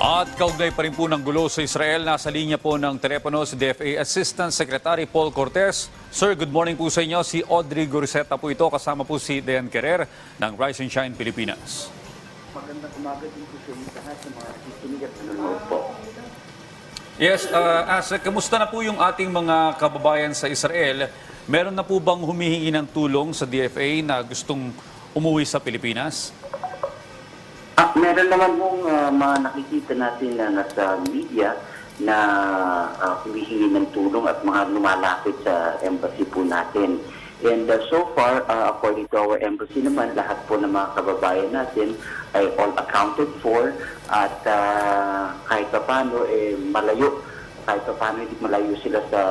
At kaugnay pa rin po ng gulo sa Israel, nasa linya po ng telepono si DFA Assistant Secretary Paul Cortez. Sir, good morning po sa inyo. Si Audrey Goriseta po ito, kasama po si Dean Querer ng Rise and Shine Pilipinas. Magandang umaga din po sa inyo lahat sa mga nakikinig at nanonood po. Yes, Asek, kamusta na po yung ating mga kababayan sa Israel? Meron na po bang humihingi ng tulong sa DFA na gustong umuwi sa Pilipinas? Meron naman pong mga nakikita natin na nasa media na humihingi ng tulong at mga lumalapit sa embassy po natin. And so far, according to our embassy naman, lahat po ng mga kababayan natin ay all accounted for at kahit pa paano, hindi malayo sila sa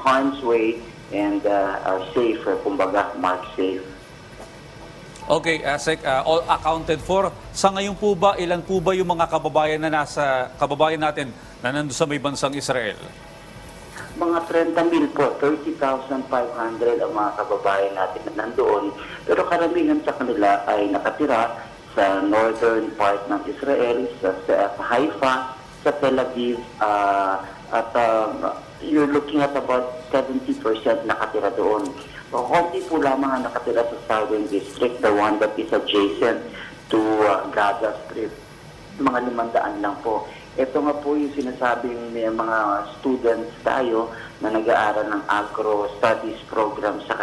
harm's way and are safe, kumbaga, marked safe. Okay, Asek, all accounted for. Sa ngayon po ba, ilan po ba yung mga kababayan natin na nandun sa may bansang Israel? Mga 30,000 po, 30,500 ang mga kababayan natin na nandoon. Pero karamihan sa kanila ay nakatira sa northern part ng Israel, sa Haifa, sa Tel Aviv, at you're looking at about 70% nakatira doon. Konti po lamang ang nakatira sa Southern District, the one that is adjacent to Gaza Strip. Mga 500 lang po. Ito nga po yung sinasabing may mga students tayo na nag-aaral ng agro studies program sa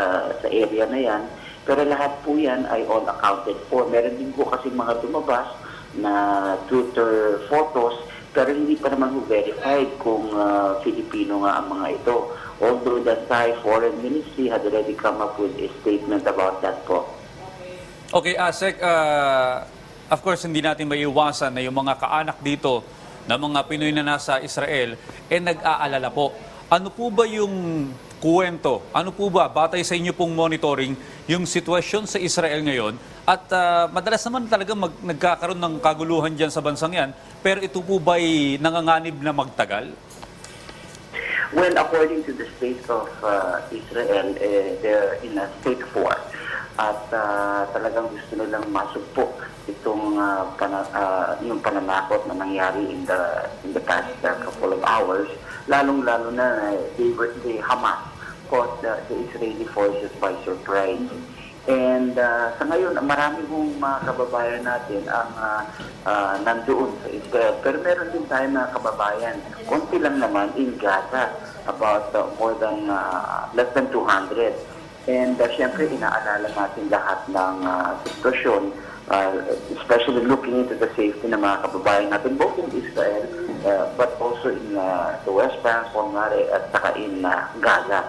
area na yan. Pero lahat po yan ay all accounted for. Meron din po kasi mga lumabas na Twitter photos, pero hindi pa naman verified kung Filipino nga ang mga ito. Although the Thai Foreign Ministry had already come up with a statement about that po. Okay, Asek, of course, hindi natin maiiwasan na yung mga kaanak dito na mga Pinoy na nasa Israel, nag-aalala po. Ano po ba yung kuwento? Ano po ba, batay sa inyo pong monitoring, yung sitwasyon sa Israel ngayon? At madalas naman talaga nagkakaroon ng kaguluhan dyan sa bansang yan, pero ito po ba'y nanganganib na magtagal? Well, according to the state of Israel, they're in a state of war. At talagang gusto nilang masugpo itong yung pananakot na nangyari in the past couple of hours. Lalong-lalo na the Hamas caught the Israeli forces by surprise. And sa ngayon, marami pong mga kababayan natin ang nandoon sa Israel. Pero meron din tayo mga kababayan, konti lang naman in Gaza, about more than less than 200. And syempre, inaalala natin lahat ng sitwasyon, especially looking into the safety ng mga kababayan natin, both in Israel, but also in the West Bank, at saka in Gaza.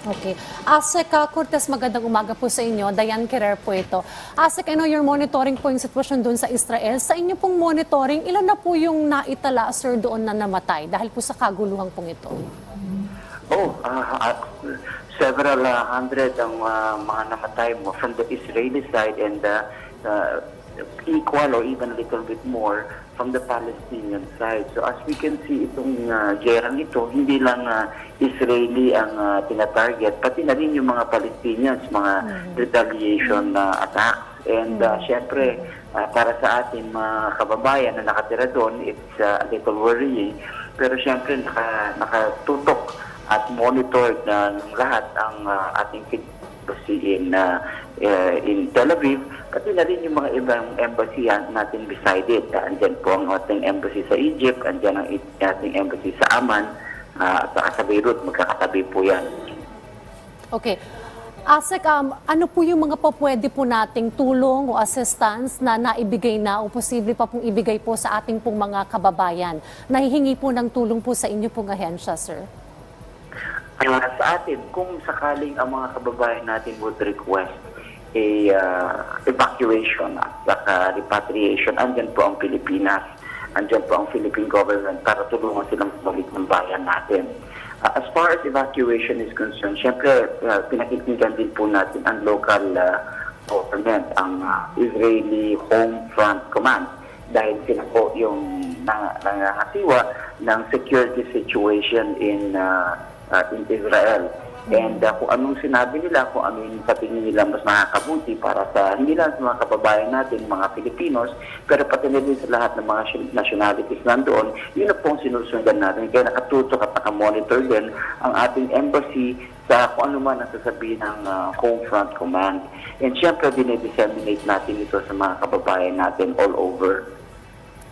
Okay. Asek Cortez, magandang umaga po sa inyo. Diane Querer po ito. Asek, I know you're monitoring po yung sitwasyon doon sa Israel. Sa inyo pong monitoring, ilan na po yung naitala, sir, doon na namatay dahil po sa kaguluhan pong ito? Several hundred ang mga namatay mo from the Israeli side and equal or even a little bit more from the Palestinian side. So as we can see, itong gerang ito, hindi lang Israeli ang tinatarget, pati na rin yung mga Palestinians, mga retaliation attacks. And syempre, para sa atin mga kababayan na nakatira doon, it's a little worrying. Pero syempre, nakatutok at monitored ng lahat ang ating embassy in Tel Aviv, pati na rin yung mga ibang embassy natin beside it. Andyan po ang ating embassy sa Egypt, andyan ang ating embassy sa Amman, at sa Beirut, magkakatabi po yan. Okay. Asek, ano po yung mga pwede po nating tulong o assistance na naibigay na o posible pa pong ibigay po sa ating pong mga kababayan? Nahihingi po ng tulong po sa inyo pong ahensya, sir? Sa atin, kung sakaling ang mga kababayan natin would request evacuation at repatriation, andyan po ang Pilipinas, andyan po ang Philippine government para tulungan silang balik ng bayan natin. As far as evacuation is concerned, syempre pinakikinggan din po natin ang local government, ang Israeli Home Front Command, dahil sila po yung nangangasiwa ng security situation in Israel. And kung anong sinabi nila, kung ano yung sa tingin nila mas makakabuti para sa hindi lang sa mga kababayan natin, mga Filipinos, pero pati na din sa lahat ng mga nationalities nandoon, yun na pong sinusundan natin. Kaya nakatutok at nakamonitor din ang ating embassy sa kung ano man ang sasabihin ng Home Front Command. And syempre, dinidisseminate natin ito sa mga kababayan natin all over.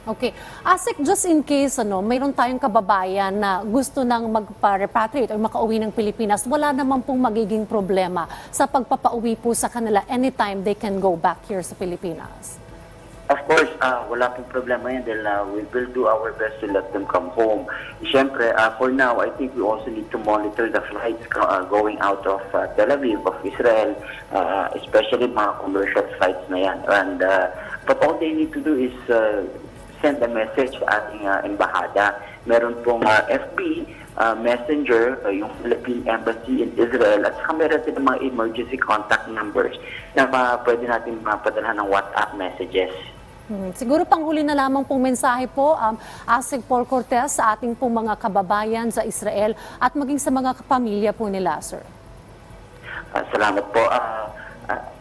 Okay. Asik, just in case mayroon tayong kababayan na gusto nang magpa-repatriate o makauwi ng Pilipinas, wala naman pong magiging problema sa pagpapauwi po sa kanila anytime they can go back here sa Pilipinas. Of course, wala pong problema yan dahil we will do our best to let them come home. Siyempre, for now, I think we also need to monitor the flights going out of Tel Aviv, of Israel, especially mga commercial flights na yan. And, but all they need to do is send a message sa ating embahada. Meron pong FB, Messenger, yung Philippine Embassy in Israel, at saka meron din mga emergency contact numbers na pwede natin mapadala ng WhatsApp messages. Siguro panghuli na lamang pong mensahe po, Asik Paul Cortez, sa ating pong mga kababayan sa Israel at maging sa mga pamilya po nila, sir. Salamat po.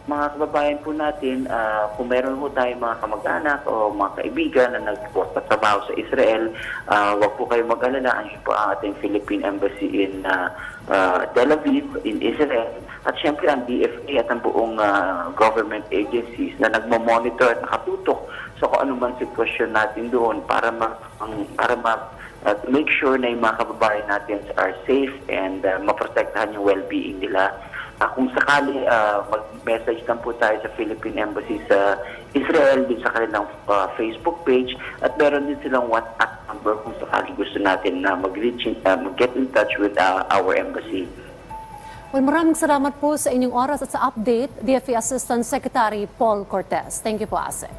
Mga kababayan po natin, kung meron po tayong mga kamag-anak o mga kaibigan na nagtatrabaho sa Israel, huwag po kayo mag-alala. Andiyan po ang ating Philippine Embassy in Tel Aviv, in Israel. At syempre ang DFA at ang buong government agencies na nagmamonitor at nakatutok sa kung ano man sitwasyon natin doon para make sure na yung mga kababayan natin are safe and maprotektahan yung well-being nila. Kung sakali mag-message lang po tayo sa Philippine Embassy sa Israel, din sa kanilang Facebook page, at meron din silang WhatsApp number kung sakali gusto natin na mag-get in touch with our embassy. Well, maraming salamat po sa inyong oras at sa update, DFA Assistant Secretary Paul Cortez. Thank you po, Asik.